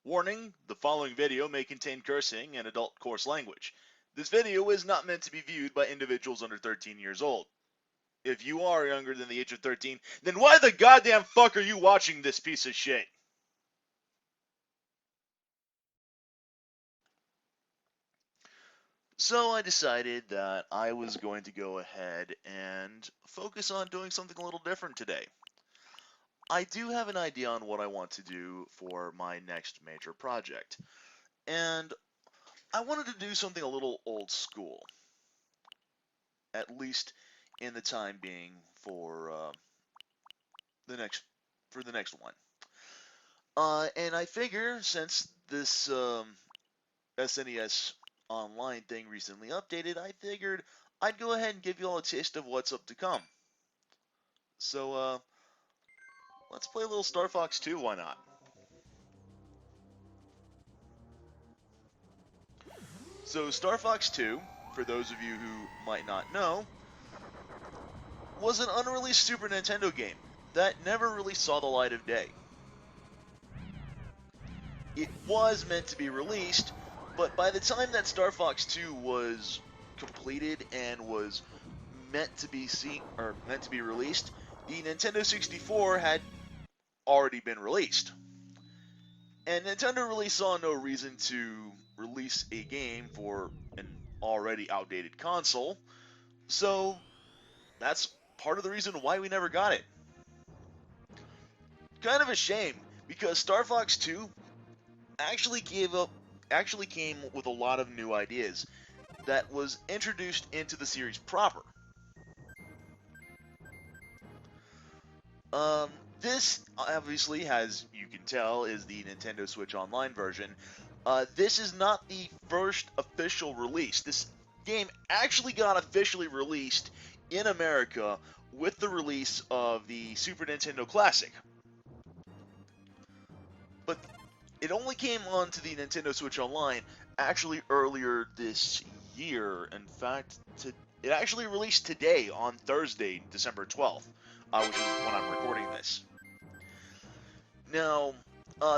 Warning, the following video may contain cursing and adult coarse language. This video is not meant to be viewed by individuals under 13 years old. If you are younger than the age of 13, then why the goddamn fuck are you watching this piece of shit? So I decided that I was going to go ahead and focus on doing something a little different today. I do have an idea on what I want to do for my next major project, and I wanted to do something a little old school, at least in the time being for the next one. And I figure since this SNES Online thing recently updated, I figured I'd go ahead and give you all a taste of what's up to come. So let's play a little Star Fox 2. Why not? So Star Fox 2, for those of you who might not know, was an unreleased Super Nintendo game that never really saw the light of day. It was meant to be released, but by the time that Star Fox 2 was completed and was meant to be released, the Nintendo 64 had already been released. And Nintendo really saw no reason to release a game for an already outdated console, so that's part of the reason why we never got it. Kind of a shame, because Star Fox 2 actually came with a lot of new ideas that was introduced into the series proper. This obviously, as you can tell, is the Nintendo Switch Online version. This is not the first official release. This game actually got officially released in America with the release of the Super Nintendo Classic. But it only came onto the Nintendo Switch Online actually earlier this year. In fact, it actually released today on Thursday, December 12th, which is when I'm recording this. Now,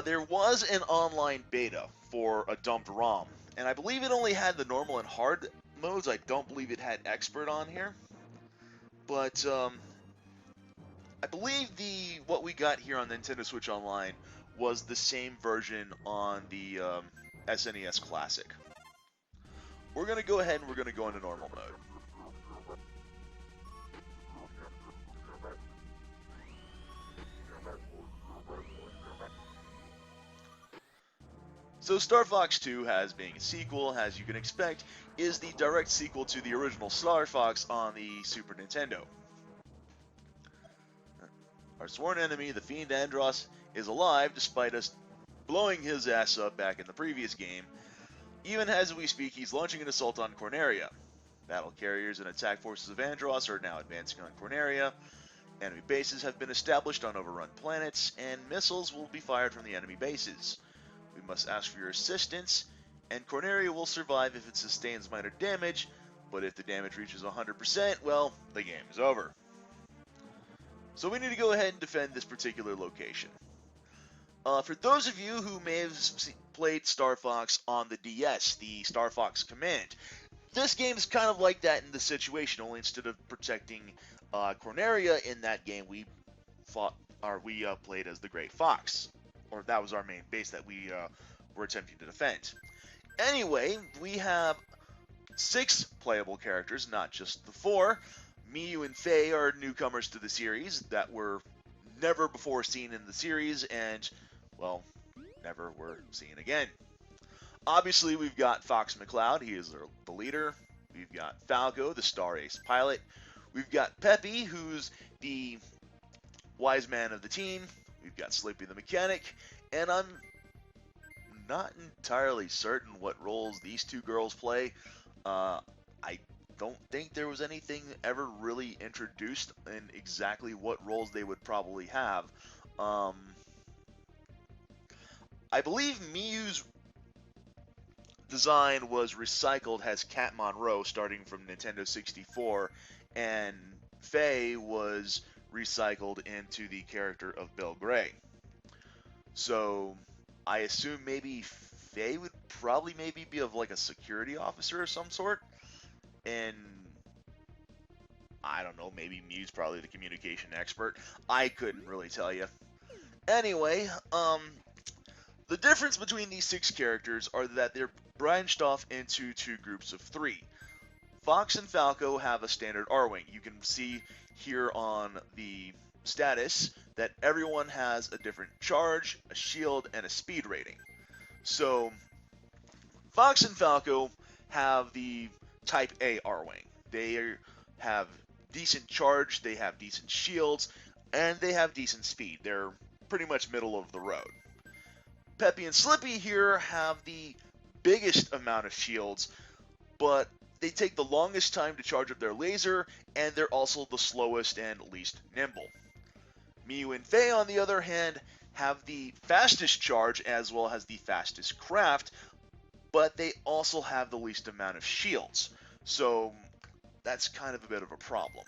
there was an online beta for a dumped ROM, and I believe it only had the normal and hard modes. I don't believe it had expert on here. But I believe what we got here on Nintendo Switch Online was the same version on the SNES Classic. We're going to go ahead and we're going to go into normal mode. So Star Fox 2, as being a sequel, as you can expect, is the direct sequel to the original Star Fox on the Super Nintendo. Our sworn enemy, the fiend ANDROSS, is alive despite us blowing his ass up back in the previous game. Even as we speak, he's launching an assault on Corneria. Battle carriers and attack forces of ANDROSS are now advancing on Corneria. Enemy bases have been established on overrun planets, and missiles will be fired from the enemy bases. We must ask for your assistance, and Corneria will survive if it sustains minor damage, but if the damage reaches 100%, well, the game is over. So we need to go ahead and defend this particular location. For those of you who may have played Star Fox on the DS, the Star Fox Command, this game is kind of like that in the situation, only instead of protecting Corneria in that game, we played as the Gray Fox. Or that was our main base that we were attempting to defend. Anyway, we have 6 playable characters, not just the 4. Miyu and Faye are newcomers to the series that were never before seen in the series and, well, never were seen again. Obviously, we've got Fox McCloud, he is the leader. We've got Falco, the Star Ace pilot. We've got Peppy, who's the wise man of the team. We've got Sleepy the mechanic, and I'm not entirely certain what roles these 2 girls play. I don't think there was anything ever really introduced in exactly what roles they would probably have. I believe Miyu's design was recycled as Cat Monroe starting from Nintendo 64, and Faye was recycled into the character of Bill Gray. So I assume maybe Faye would probably maybe be of like a security officer of some sort, and I don't know, maybe Mew's probably the communication expert. I couldn't really tell you. Anyway, the difference between these 6 characters are that they're branched off into 2 groups of 3. Fox and Falco have a standard R-Wing. You can see here on the status that everyone has a different charge, a shield, and a speed rating. So, Fox and Falco have the Type A R-Wing. They have decent charge, they have decent shields, and they have decent speed. They're pretty much middle of the road. Peppy and Slippy here have the biggest amount of shields, but they take the longest time to charge up their laser, and they're also the slowest and least nimble. Mew and Faye, on the other hand, have the fastest charge as well as the fastest craft, but they also have the least amount of shields. So that's kind of a bit of a problem.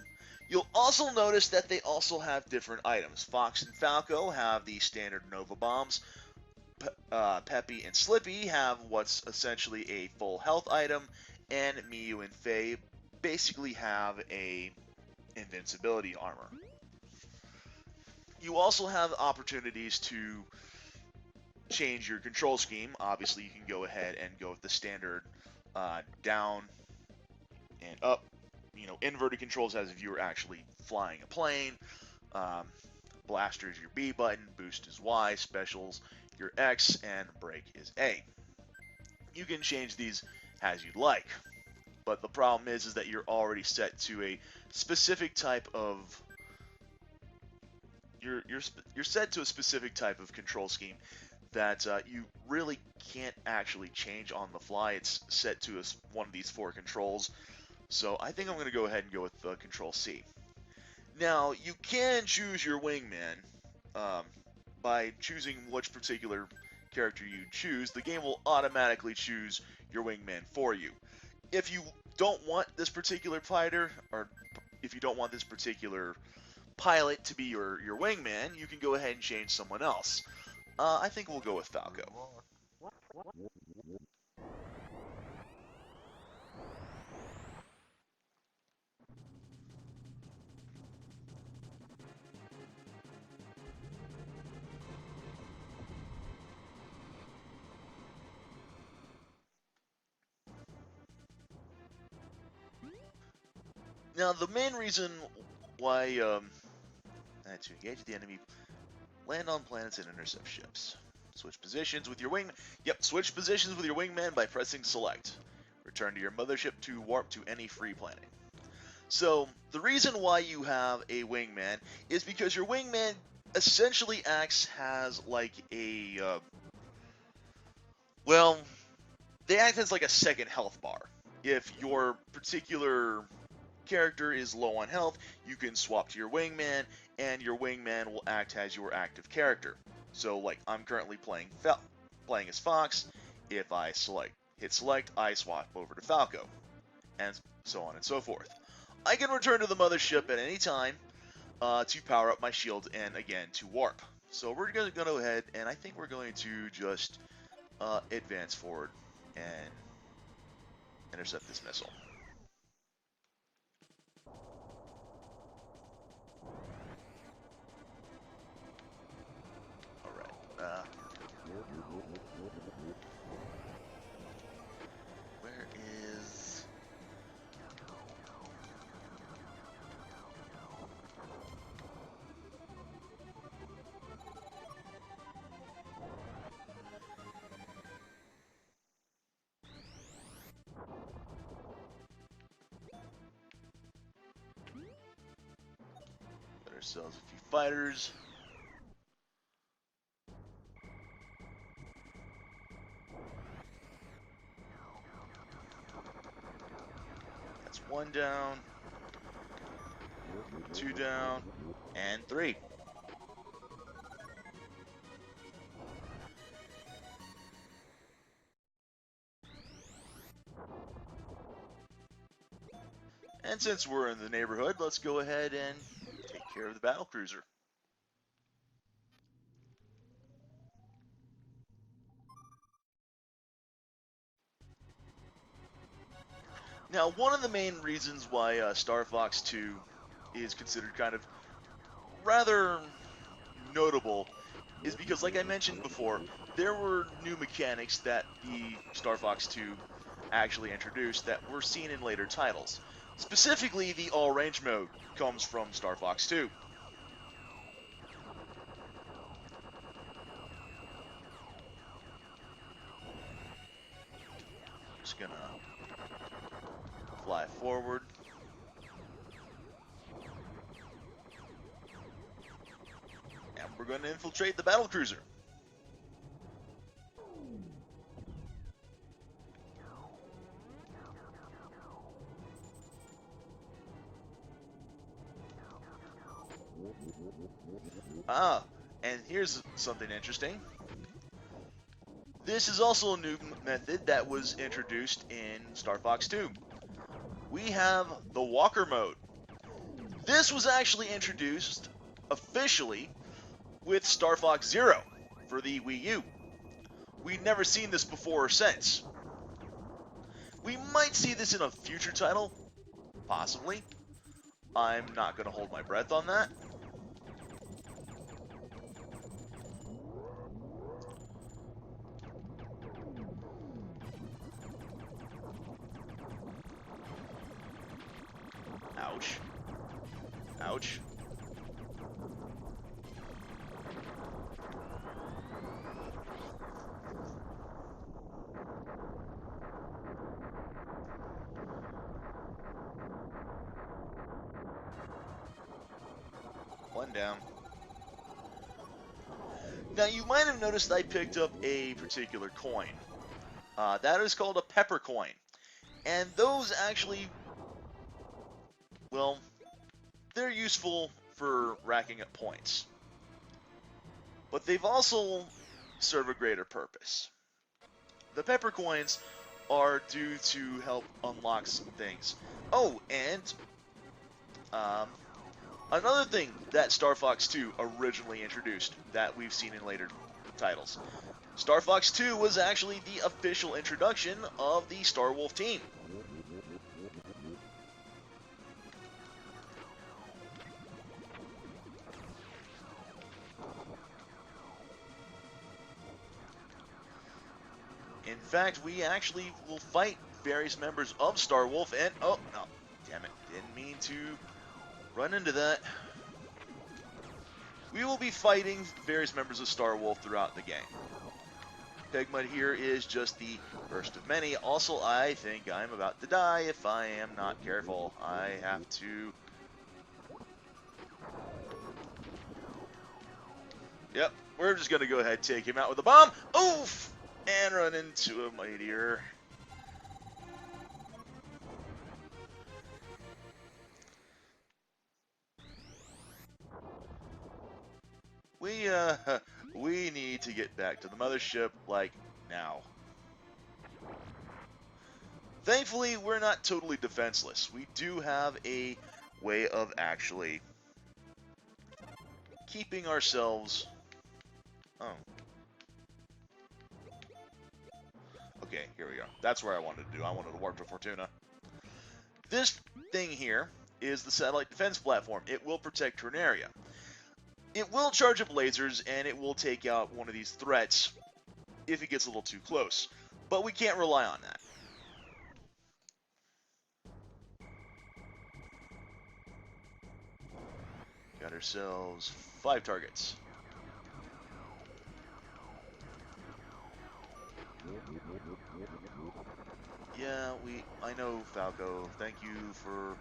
You'll also notice that they also have different items. Fox and Falco have the standard Nova Bombs. Peppy and Slippy have what's essentially a full health item, and Mew and Faye basically have a invincibility armor. You also have opportunities to change your control scheme. Obviously, you can go ahead and go with the standard down and up, inverted controls as if you were actually flying a plane. Blaster is your B button, boost is Y, specials your X, and brake is A. You can change these as you'd like, but the problem is that you're already set to a specific type of you're set to a specific type of control scheme that you really can't actually change on the fly. It's set to one of these 4 controls, so I think I'm going to go ahead and go with Control C. Now, you can choose your wingman by choosing which particular character you choose. The game will automatically choose your wingman for you. If you don't want this particular fighter, or if you don't want this particular pilot to be your wingman, you can go ahead and change someone else. I think we'll go with Falco. Now, the main reason why to engage the enemy, land on planets and intercept ships. Switch positions with your wingman. Yep, switch positions with your wingman by pressing select. Return to your mothership to warp to any free planet. So, the reason why you have a wingman is because your wingman essentially acts as like a, well, they act as like a second health bar. If your particular character is low on health, you can swap to your wingman, and your wingman will act as your active character. So, like, I'm currently playing as Fox. If I hit select, I swap over to Falco, and so on and so forth. I can return to the mothership at any time to power up my shield and, again, to warp. So we're going to go ahead, and I think we're going to just advance forward and intercept this missile. Alright. Where is... Get ourselves a few fighters. That's 1 down, 2 down, and 3. And since we're in the neighborhood, let's go ahead and take care of the battlecruiser. Now, one of the main reasons why Star Fox 2 is considered kind of rather notable is because, like I mentioned before, there were new mechanics that the Star Fox 2 actually introduced that were seen in later titles. Specifically, the all-range mode comes from Star Fox 2. Just gonna fly forward. And we're going to infiltrate the battlecruiser. Ah, and here's something interesting. This is also a new method that was introduced in Star Fox 2. We have the Walker mode. This was actually introduced officially with Star Fox Zero for the Wii U. We've never seen this before or since. We might see this in a future title, possibly. I'm not going to hold my breath on that. Ouch. Ouch. One down. Now, you might have noticed I picked up a particular coin. That is called a pepper coin. And those actually, well, they're useful for racking up points. But they've also serve a greater purpose. The pepper coins are due to help unlock some things. Oh, and another thing that Star Fox 2 originally introduced that we've seen in later titles. Star Fox 2 was actually the official introduction of the Star Wolf team. In fact, we actually will fight various members of Star Wolf and... Oh, no. Damn it. Didn't mean to run into that. We will be fighting various members of Star Wolf throughout the game. Pegmud here is just the first of many. Also, I think I'm about to die if I am not careful. I have to... Yep, we're just going to go ahead and take him out with a bomb. Oof! And run into a meteor. We need to get back to the mothership, like, now. Thankfully, we're not totally defenseless. We do have a way of actually keeping ourselves... Oh. Okay, here we go. That's where I wanted to do. I wanted to warp to Fortuna. This thing here is the satellite defense platform. It will protect Ternaria. It will charge up lasers, and it will take out one of these threats if it gets a little too close. But we can't rely on that. Got ourselves 5 targets. Yeah, I know, Falco. Thank you for...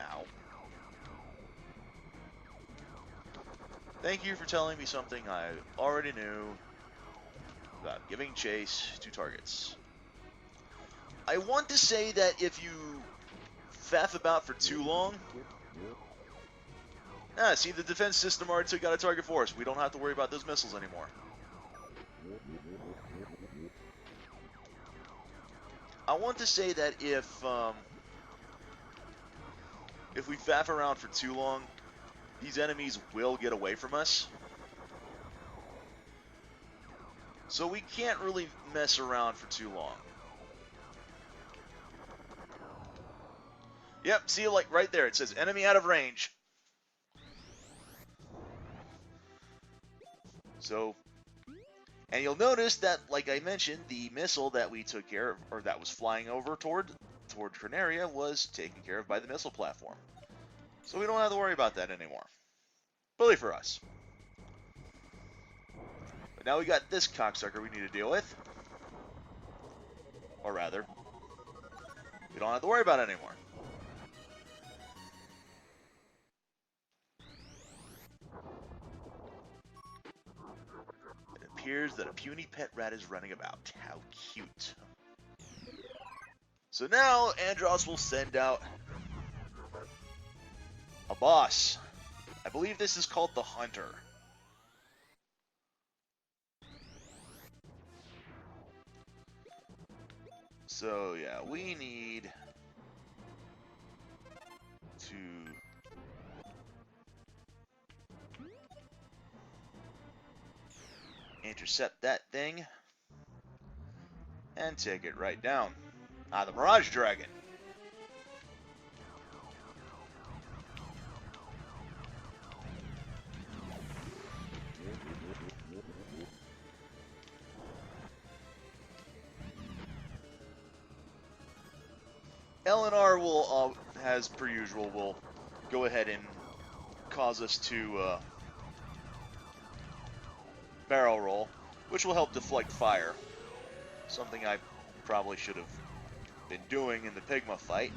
Ow. Thank you for telling me something I already knew about giving chase to targets. I want to say that if you faff about for too long... see, the defense system already took out a target for us. We don't have to worry about those missiles anymore. I want to say that if we faff around for too long, these enemies will get away from us. So we can't really mess around for too long. Yep, see, like right there, it says enemy out of range. So, and you'll notice that, like I mentioned, the missile that we took care of, or that was flying over toward Corneria, was taken care of by the missile platform. So we don't have to worry about that anymore. Bully for us. But now we got this cocksucker we need to deal with. Or rather, we don't have to worry about it anymore. It appears that a puny pet rat is running about. How cute. So now Andross will send out a boss. I believe this is called the Hunter. So yeah, we need to intercept that thing and take it right down. Ah, the Mirage Dragon. LNR will, as per usual, will go ahead and cause us to barrel roll, which will help deflect fire. Something I probably should have been doing in the Pigma fight.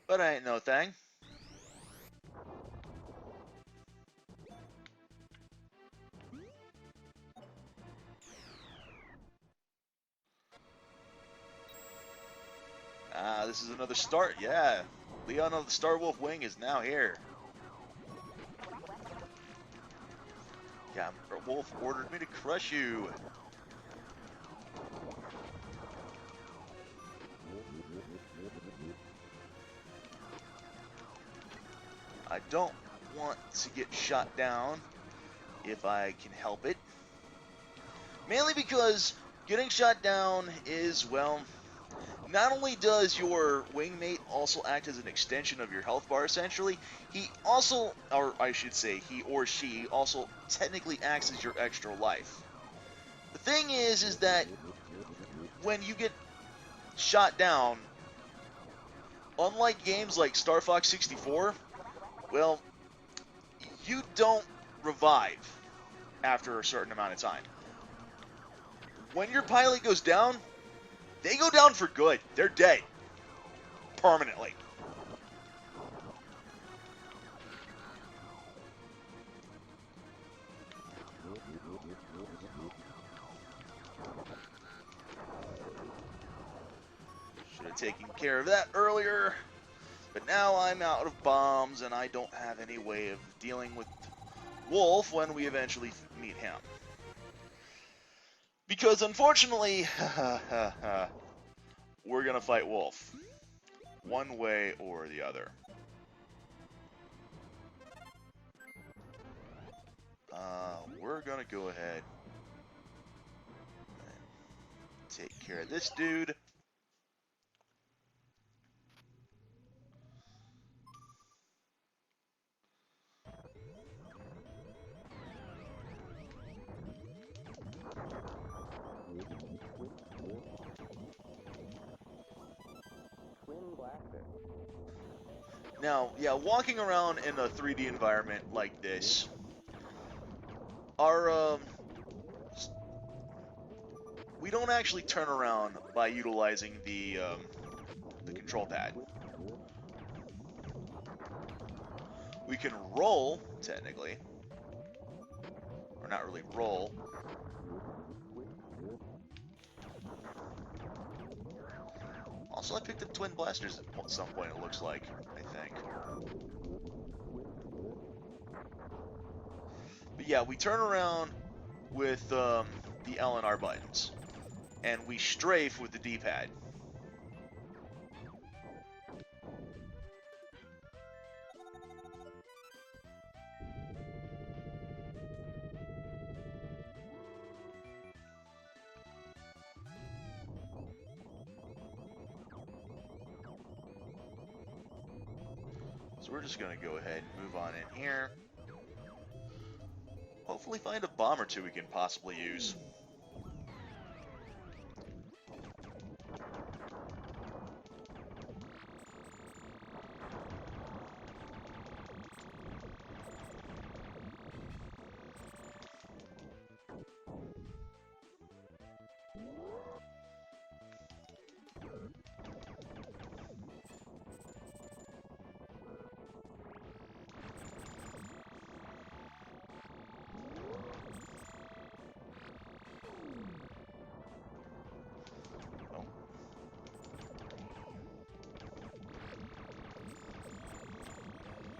But I ain't no thing. Ah, this is another start. Yeah, Leon of the Star Wolf Wing is now here. Yeah, Wolf ordered me to crush you. I don't want to get shot down if I can help it. Mainly because getting shot down is, well, not only does your wingmate also act as an extension of your health bar, essentially, he also, or I should say, he or she also technically acts as your extra life. The thing is that when you get shot down, unlike games like Star Fox 64, well, you don't revive after a certain amount of time. When your pilot goes down, they go down for good. They're dead. Permanently. Should have taken care of that earlier. But now I'm out of bombs and I don't have any way of dealing with Wolf when we eventually meet him. Because unfortunately, we're going to fight Wolf. One way or the other. We're going to go ahead and take care of this dude. Now, yeah, walking around in a 3D environment like this, we don't actually turn around by utilizing the control pad. We can roll, technically, or not really roll. Also, I picked up twin blasters at some point, it looks like, I think. But yeah, we turn around with the LNR buttons. and we strafe with the D-pad. So we're just going to go ahead and move on in here. Hopefully find a bomb or two we can possibly use.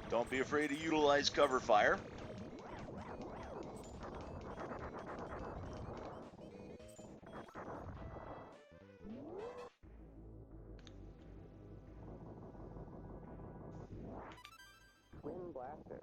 Don't be afraid to utilize cover fire. Twin blaster.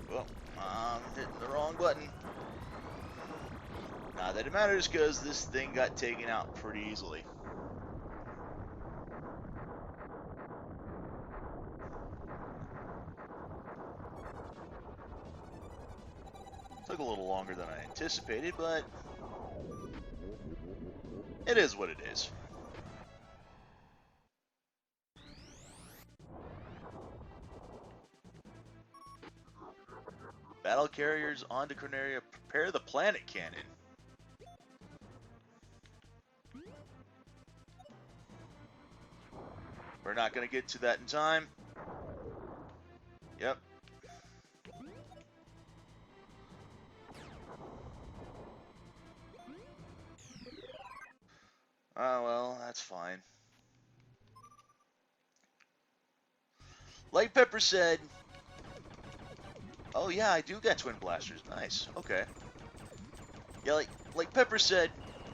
Well, I'm hitting the wrong button. Not that it matters, because this thing got taken out pretty easily. Took a little longer than I anticipated, but it is what it is. Battle carriers onto Corneria. Prepare the planet cannon. We're not going to get to that in time. Yep. Oh, well, that's fine. Like Pepper said, oh yeah, I do get twin blasters. Nice. Okay. Yeah, like Pepper said,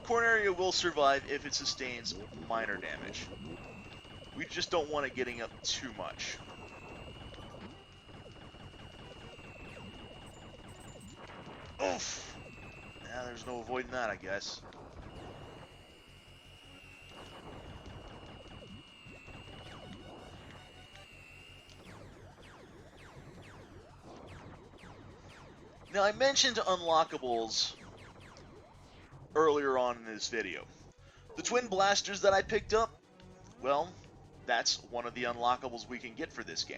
Corneria will survive if it sustains minor damage. We just don't want it getting up too much. Oof! Yeah, there's no avoiding that, I guess. Now, I mentioned unlockables earlier on in this video. The twin blasters that I picked up, well, that's one of the unlockables we can get for this game.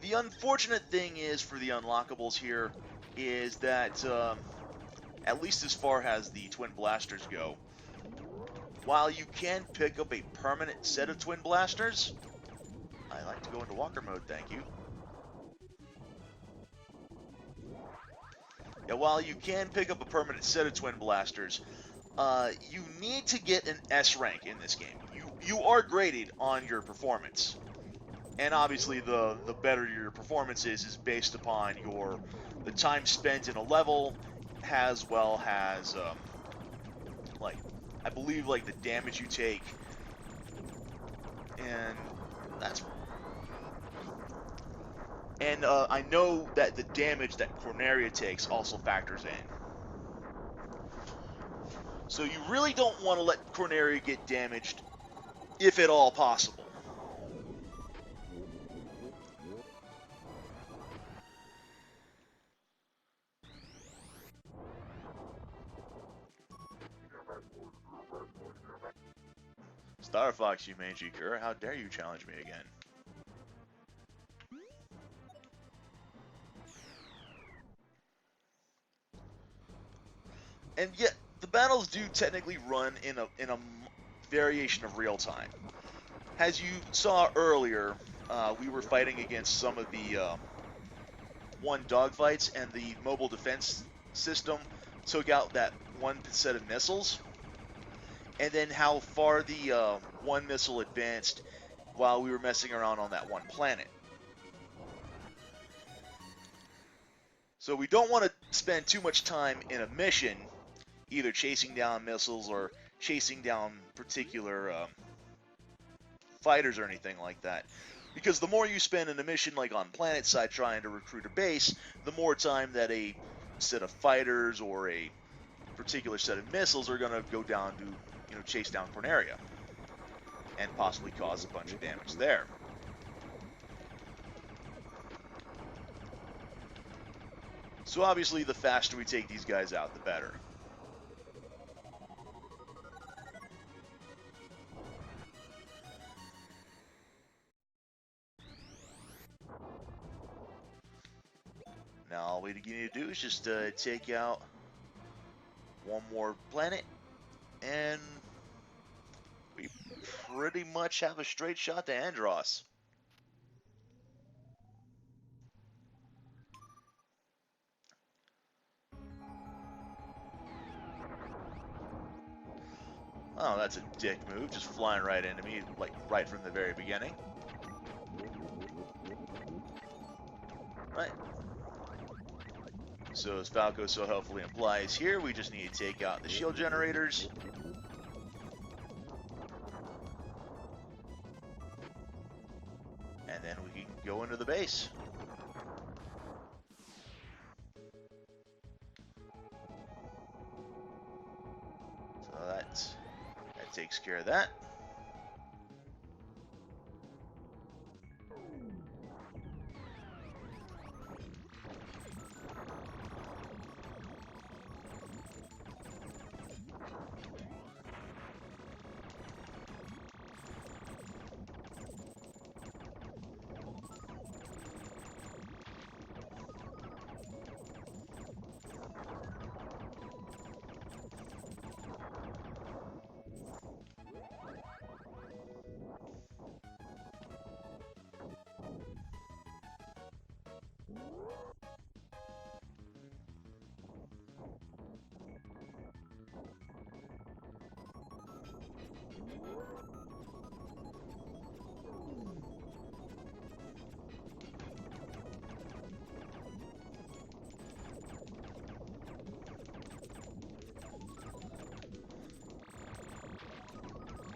The unfortunate thing is for the unlockables here is that, at least as far as the twin blasters go, while you can pick up a permanent set of twin blasters, I like to go into walker mode, thank you. Yeah, while you can pick up a permanent set of twin blasters, you need to get an S rank in this game. You are graded on your performance, and obviously the better your performance is based upon the time spent in a level, as well as like I believe like the damage you take, and that's. And I know that the damage that Corneria takes also factors in. So you really don't want to let Corneria get damaged, if at all possible. Star Fox, you mangy cur, how dare you challenge me again? And yet, the battles do technically run in a variation of real time. As you saw earlier, we were fighting against some of the one dogfights, and the mobile defense system took out that one set of missiles. and then how far the one missile advanced while we were messing around on that one planet. So we don't want to spend too much time in a mission either chasing down missiles or chasing down particular fighters or anything like that. Because the more you spend in a mission like on planet side trying to recruit a base, the more time that a set of fighters or a particular set of missiles are going to go down to, chase down Corneria and possibly cause a bunch of damage there. So obviously the faster we take these guys out, the better. Now all we need to do is just take out one more planet, and we pretty much have a straight shot to Andross. Oh, that's a dick move, just flying right into me, like right from the very beginning. Right. So as Falco so helpfully implies here, we just need to take out the shield generators. And then we can go into the base. So that takes care of that.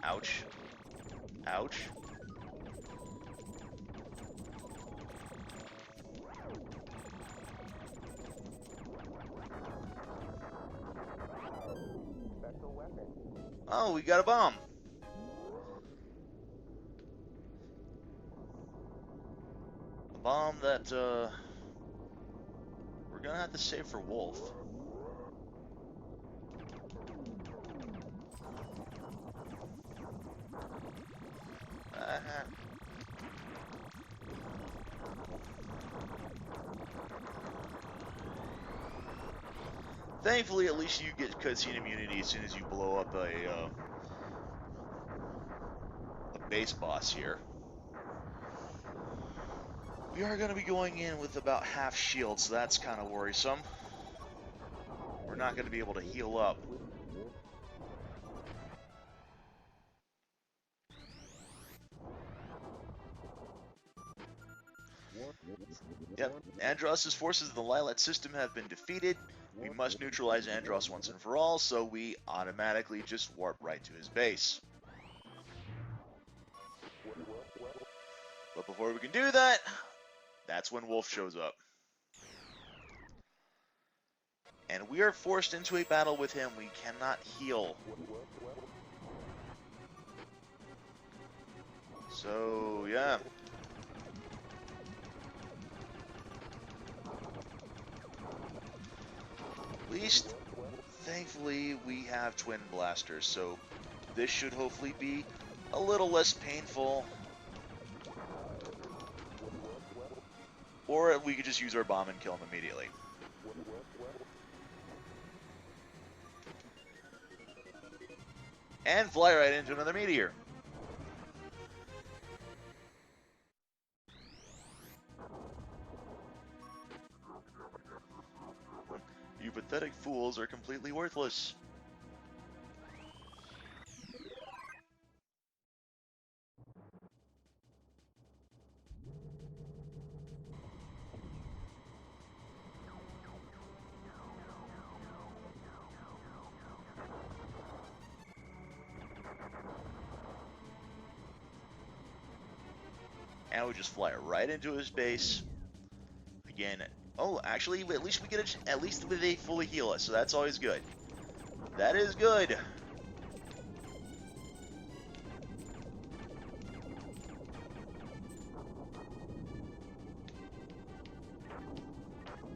Ouch. Ouch. Oh, we got a bomb. A bomb that we're gonna have to save for Wolf. Thankfully, at least you get cutscene immunity as soon as you blow up a base boss here. We are going to be going in with about half shield, so that's kind of worrisome. We're not going to be able to heal up. Yep, Andross's forces in the Lilat system have been defeated. We must neutralize Andross once and for all, so we automatically just warp right to his base. But before we can do that, that's when Wolf shows up. And we are forced into a battle with him. We cannot heal. So, yeah. At least, thankfully, we have twin blasters, so this should hopefully be a little less painful. Or we could just use our bomb and kill him immediately. And fly right into another meteor. You pathetic fools are completely worthless. And we just fly right into his base. Again, oh, actually, at least we get at least they fully heal us, so that's always good. That is good.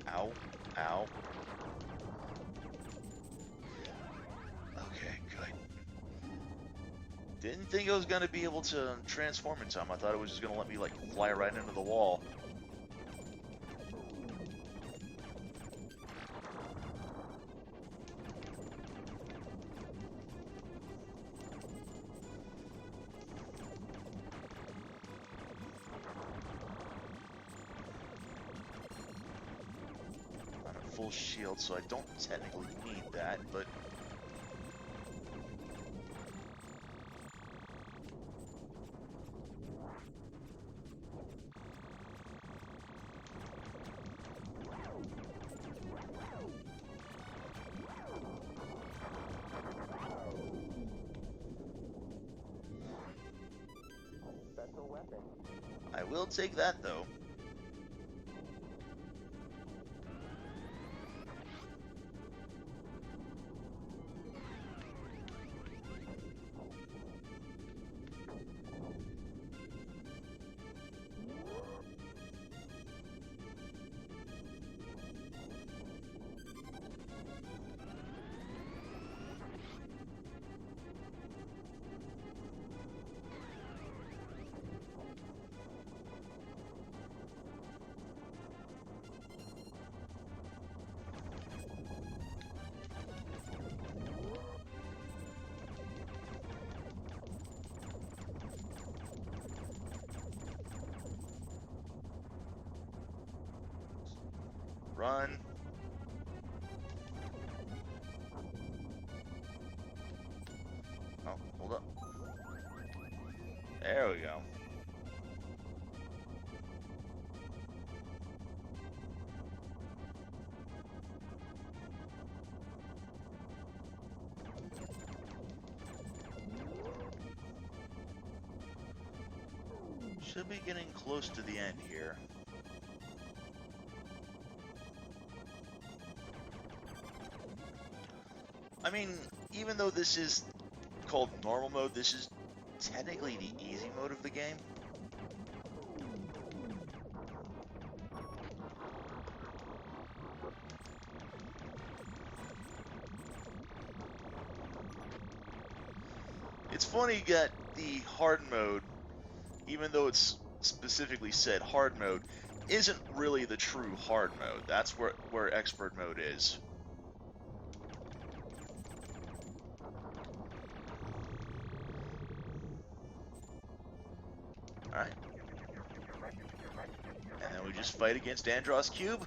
Ow, ow. Okay, good. Didn't think I was gonna be able to transform in time. I thought it was just gonna let me like fly right into the wall. On a full shield, so I don't technically need that, but Special weapon. I will take that though. Run. Oh, hold up. There we go. Should be getting close to the end here. I mean, even though this is called normal mode, this is technically the easy mode of the game. It's funny that the hard mode, even though it's specifically said hard mode, isn't really the true hard mode. That's where expert mode is. Alright. And then we just fight against ANDROSS Cube.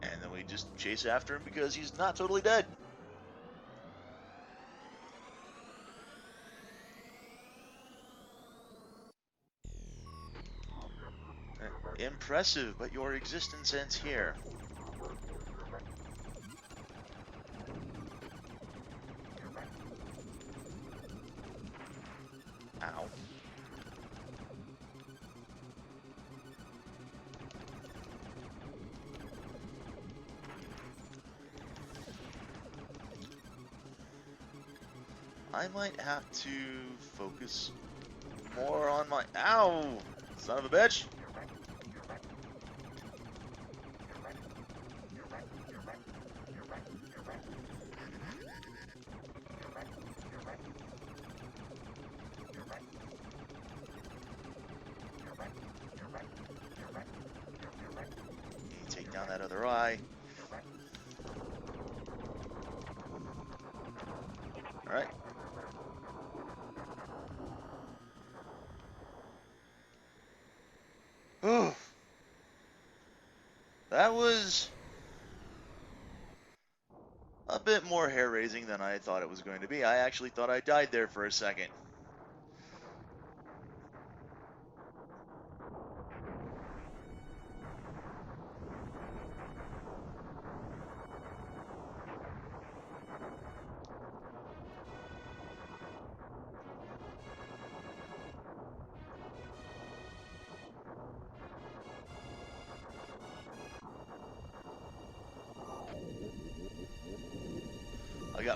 And then we just chase after him because he's not totally dead. Impressive, but your existence ends here. Ow. I might have to focus more on my... Ow! Son of a bitch! Take down that other eye. Alright. Oh, that was a bit more hair-raising than I thought it was going to be. I actually thought I died there for a second.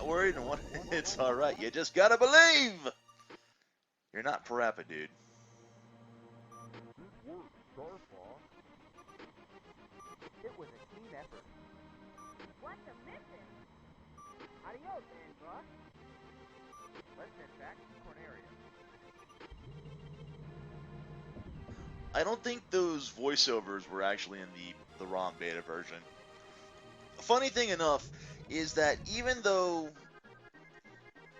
not worried, and it's all right. You just gotta believe. You're not Parappa, dude. It was a team effort. What's a mission? Adios, ANDROSS. Let's head back to Corneria. I don't think those voiceovers were actually in the ROM beta version. Funny thing enough is that even though,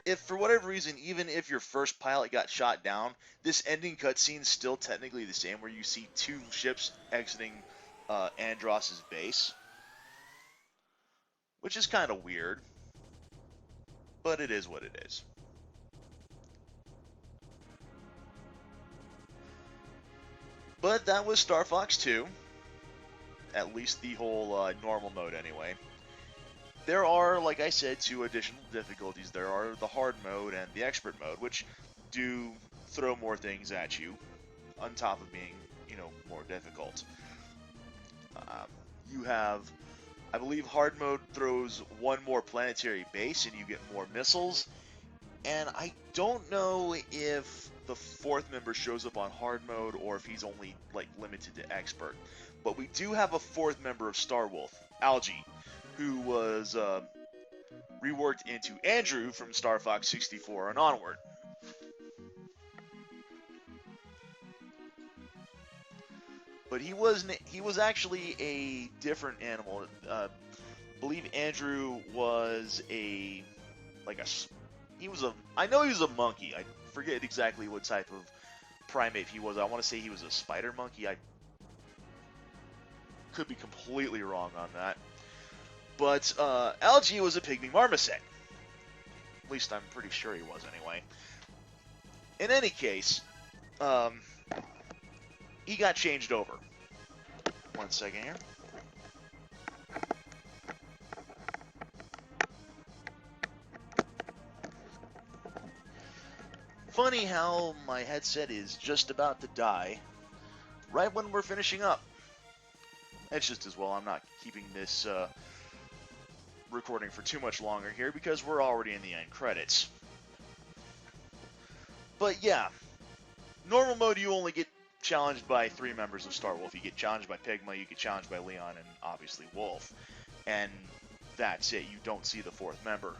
if for whatever reason, even if your first pilot got shot down, this ending cutscene is still technically the same, where you see two ships exiting Andross's base, which is kind of weird, but it is what it is. But that was Star Fox 2, at least the whole normal mode anyway. There are, like I said, two additional difficulties. There are the hard mode and the expert mode, which do throw more things at you, on top of being, more difficult. You have, I believe, hard mode throws one more planetary base and you get more missiles. And I don't know if the fourth member shows up on hard mode or if he's only limited to expert. But we do have a fourth member of Star Wolf, Algae, who was reworked into Andrew from Star Fox 64 and onward. But he was actually a different animal. I believe Andrew was I know he was a monkey. I forget exactly what type of primate he was. I want to say he was a spider monkey. I could be completely wrong on that. But Algae was a pygmy marmoset. At least I'm pretty sure he was anyway. In any case, he got changed over. One second here. Funny how my headset is just about to die right when we're finishing up. It's just as well I'm not keeping this recording for too much longer here because we're already in the end credits. But yeah, normal mode you only get challenged by 3 members of Star Wolf. You get challenged by Pigma, you get challenged by Leon, and obviously Wolf. And that's it. You don't see the 4th member.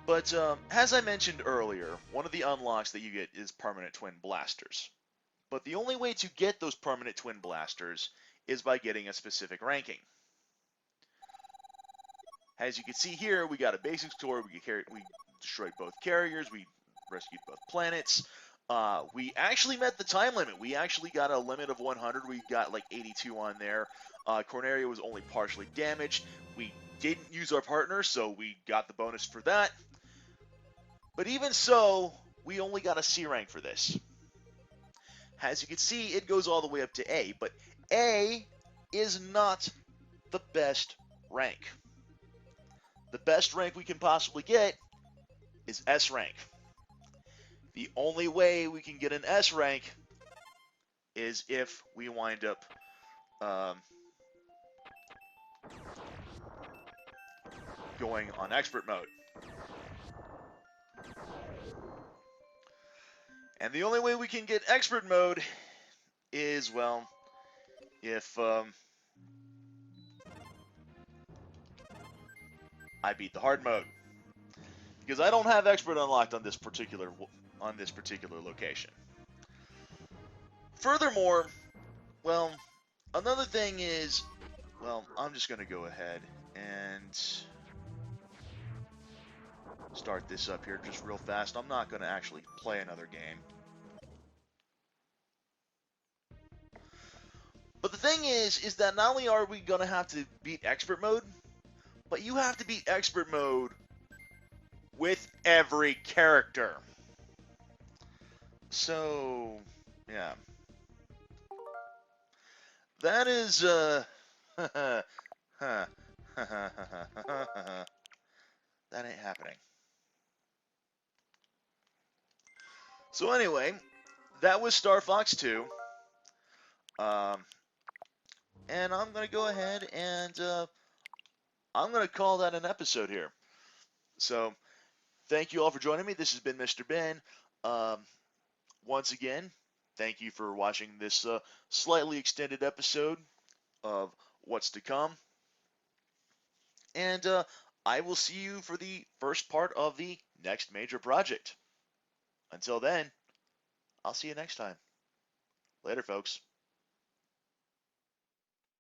But as I mentioned earlier, one of the unlocks that you get is permanent twin blasters. But the only way to get those permanent twin blasters is by getting a specific ranking. As you can see here, we got a basic score. We destroyed both carriers. We rescued both planets. We actually met the time limit. We actually got a limit of 100. We got 82 on there. Corneria was only partially damaged. We didn't use our partner, so we got the bonus for that. But even so, we only got a C rank for this. As you can see, it goes all the way up to A, but A is not the best rank. The best rank we can possibly get is S rank. The only way we can get an S rank is if we wind up going on expert mode. And the only way we can get expert mode is, well, if I beat the hard mode. Because I don't have expert unlocked on this particular location. Furthermore, well, another thing is, well, I'm just going to go ahead and start this up here just real fast. I'm not going to actually play another game. But the thing is that not only are we going to have to beat expert mode, but you have to beat expert mode with every character. So, yeah. That is, that ain't happening. So anyway, that was Star Fox 2. And I'm going to go ahead and I'm going to call that an episode here. So thank you all for joining me. This has been Mr. Ben. Um, once again, thank you for watching this slightly extended episode of what's to come. And I will see you for the first part of the next major project. Until then, I'll see you next time. Later, folks.